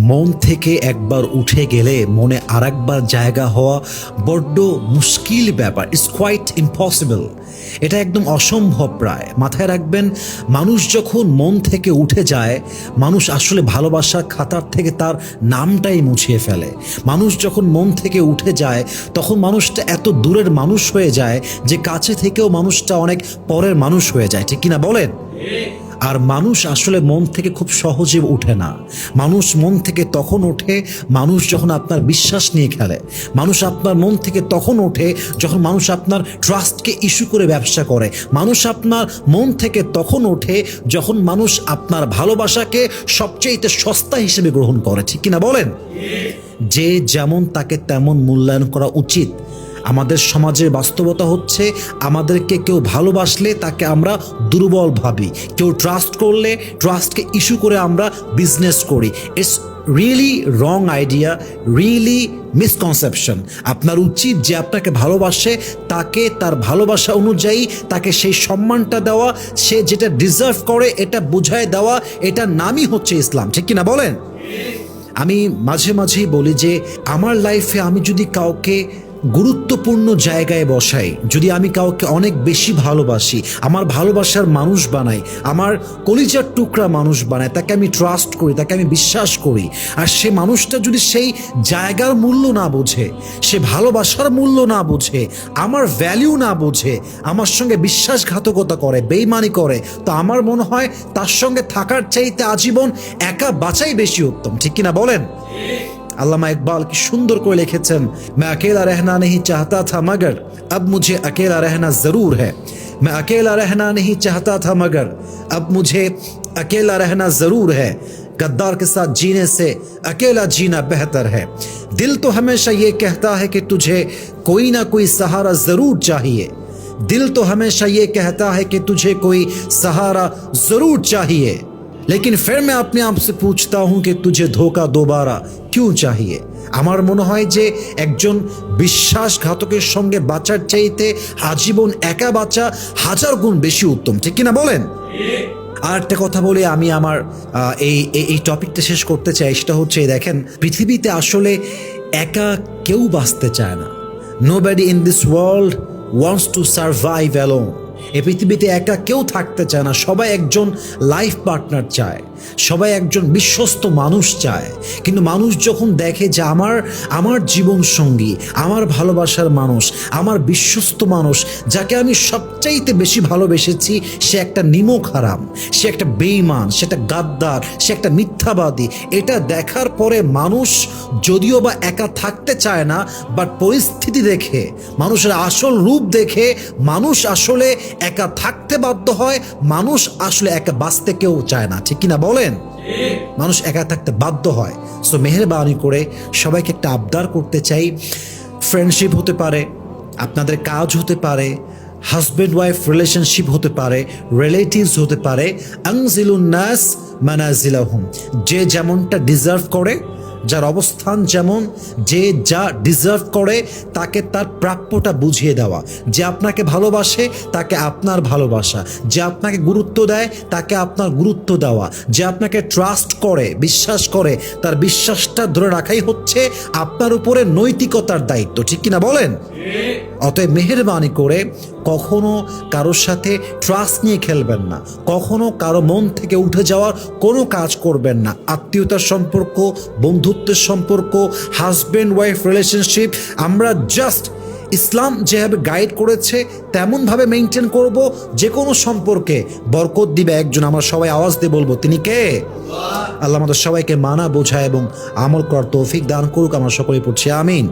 মন থেকে একবার উঠে গেলে মনে আরেকবার জায়গা হওয়া বড্ড মুশকিল ব্যাপার। It's quite impossible. এটা একদম অসম্ভব প্রায়। মাথায় রাখবেন, মানুষ যখন মন থেকে উঠে যায়, মানুষ আসলে ভালোবাসার খাতার থেকে তার নামটাই মুছিয়ে ফেলে। মানুষ যখন মন থেকে উঠে যায়, তখন মানুষটা এত দূরের মানুষ হয়ে যায় যে কাছে থেকেও মানুষটা অনেক পরের মানুষ হয়ে যায়। ঠিক কিনা বলেন? আর মানুষ আসলে মন থেকে খুব সহজে উঠে না। মানুষ মন থেকে তখন ওঠে মানুষ যখন আপনার বিশ্বাস নিয়ে খেলে। মানুষ আপনার মন থেকে তখন ওঠে যখন মানুষ আপনার ট্রাস্টকে ইস্যু করে ব্যবসা করে। মানুষ আপনার মন থেকে তখন ওঠে যখন মানুষ আপনার ভালোবাসাকে সবচেয়ে সস্তা হিসেবে গ্রহণ করে। ঠিক কিনা বলেন? যে যেমন তাকে তেমন মূল্যায়ন করা উচিত। আমাদের সমাজের বাস্তবতা হচ্ছে, আমাদেরকে কেউ ভালোবাসলে তাকে আমরা দুর্বল ভাবি, কেউ ট্রাস্ট করলে ট্রাস্টকে ইস্যু করে আমরা বিজনেস করি। It's really wrong idea, really misconception. আপনার উচিত যে আপনাকে ভালোবাসে তাকে তার ভালোবাসা অনুযায়ী তাকে সেই সম্মানটা দেওয়া, সে যেটা ডিজার্ভ করে এটা বুঝায় দেওয়া। এটার নামই হচ্ছে ইসলাম। ঠিক কিনা বলেন? আমি মাঝে মাঝেই বলি যে আমার লাইফে আমি যদি কাউকে গুরুত্বপূর্ণ জায়গায় বসাই, যদি আমি কাউকে অনেক বেশি ভালোবাসি, আমার ভালোবাসার মানুষ বানাই, আমার কলিজার টুকরা মানুষ বানাই, তাকে আমি ট্রাস্ট করি, তাকে আমি বিশ্বাস করি, আর সে মানুষটা যদি সেই জায়গার মূল্য না বোঝে, সে ভালোবাসার মূল্য না বোঝে, আমার ভ্যালিউ না বোঝে, আমার সঙ্গে বিশ্বাসঘাতকতা করে, বেইমানি করে, তো আমার মনে হয় তার সঙ্গে থাকার চাইতে আজীবন একা বাঁচাই বেশি উত্তম। ঠিক কিনা বলেন? अल्लामा इकबाल की सुंदर को लिखेছেন, मैं अकेला रहना नहीं चाहता था मगर अब मुझे अकेला रहना ज़रूर है। मैं अकेला रहना नहीं चाहता था मगर अब मुझे अकेला रहना ज़रूर है। गद्दार के साथ जीने से अकेला जीना बेहतर है। दिल तो हमेशा ये कहता है कि तुझे कोई ना कोई सहारा ज़रूर चाहिए। दिल तो हमेशा ये कहता है कि तुझे कोई सहारा ज़रूर चाहिए, लेकिन फिर मैं अपने आप से पूछता हूं कि तुझे धोखा दोबारा क्यों चाहिए। আমার মনে হয় যে একজন বিশ্বাসঘাতকের সঙ্গে বাঁচার চাইতে আজীবন একা বাঁচা হাজার গুণ বেশি উত্তম। ঠিক কিনা বলেন? আর একটা কথা বলে আমি আমার এই টপিকটা শেষ করতে চাই। সেটা হচ্ছে, দেখেন, পৃথিবীতে আসলে একা কেউ বাঁচতে চায় না। Nobody in this world wants to survive alone. এই পৃথিবীতে একা কেউ থাকতে চায় না। সবাই একজন লাইফ পার্টনার চায়, সবাই একজন বিশ্বস্ত মানুষ চায়। কিন্তু মানুষ যখন দেখে যে আমার জীবন সঙ্গী, আমার ভালোবাসার মানুষ, আমার বিশ্বস্ত মানুষ, যাকে আমি সবচাইতে বেশি ভালোবেসেছি, সে একটা নিমক হারাম, সে একটা বেঈমান, সে একটা গাদ্দার, সে একটা মিথ্যাবাদী, এটা দেখার পরে মানুষ যদিও বা একা থাকতে চায় না, বাট পরিস্থিতি দেখে, মানুষের আসল রূপ দেখে মানুষ আসলে একা থাকতে বাধ্য হয়। মানুষ আসলে একা বাঁচতে কেউ চায় না। ঠিক কিনা বলেন? মানুষ একা থাকতে বাধ্য হয়। সো মেহেরবানি করে সবাইকে একটা আবদার করতে চাই, ফ্রেন্ডশিপ হতে পারে, আপনাদের কাজ হতে পারে, হাজব্যান্ড ওয়াইফ রিলেশনশিপ হতে পারে, রিলেটিভস হতে পারে, আনজিলুন নাস মানাজিলাহুম। যে যেমনটা ডিজার্ভ করে, যার অবস্থান যেমন, যে যা ডিজার্ভ করে তাকে তার প্রাপ্যটা বুঝিয়ে দেওয়া। যে আপনাকে ভালোবাসে তাকে আপনার ভালোবাসা, যে আপনাকে গুরুত্ব দেয় তাকে আপনার গুরুত্ব দেওয়া, যে আপনাকে ট্রাস্ট করে, বিশ্বাস করে, তার বিশ্বাসটা ধরে রাখাই হচ্ছে আপনার উপরে নৈতিকতার দায়িত্ব। ঠিক কিনা বলেন? অতএব মেহেরবানি করে কখনো কারোর সাথে ট্রাস্ট নিয়ে খেলবেন না, কখনো কারো মন থেকে উঠে যাওয়ার কোনো কাজ করবেন না। আত্মীয়তার সম্পর্ক, বন্ধুত্বের সম্পর্ক, হাজব্যান্ড ওয়াইফ রিলেশনশিপ, আমরা জাস্ট ইসলাম যেভাবে গাইড করেছে তেমনভাবে মেনটেন করব। যে কোনো সম্পর্কে বরকত দিবে একজন। আমরা সবাই আওয়াজ দিয়ে বলবো, তিনি কে? আল্লাহ আমাদের সবাইকে মানা, বোঝা এবং আমল করার তৌফিক দান করুক। আমরা সকলেই পড়ছি আমিন।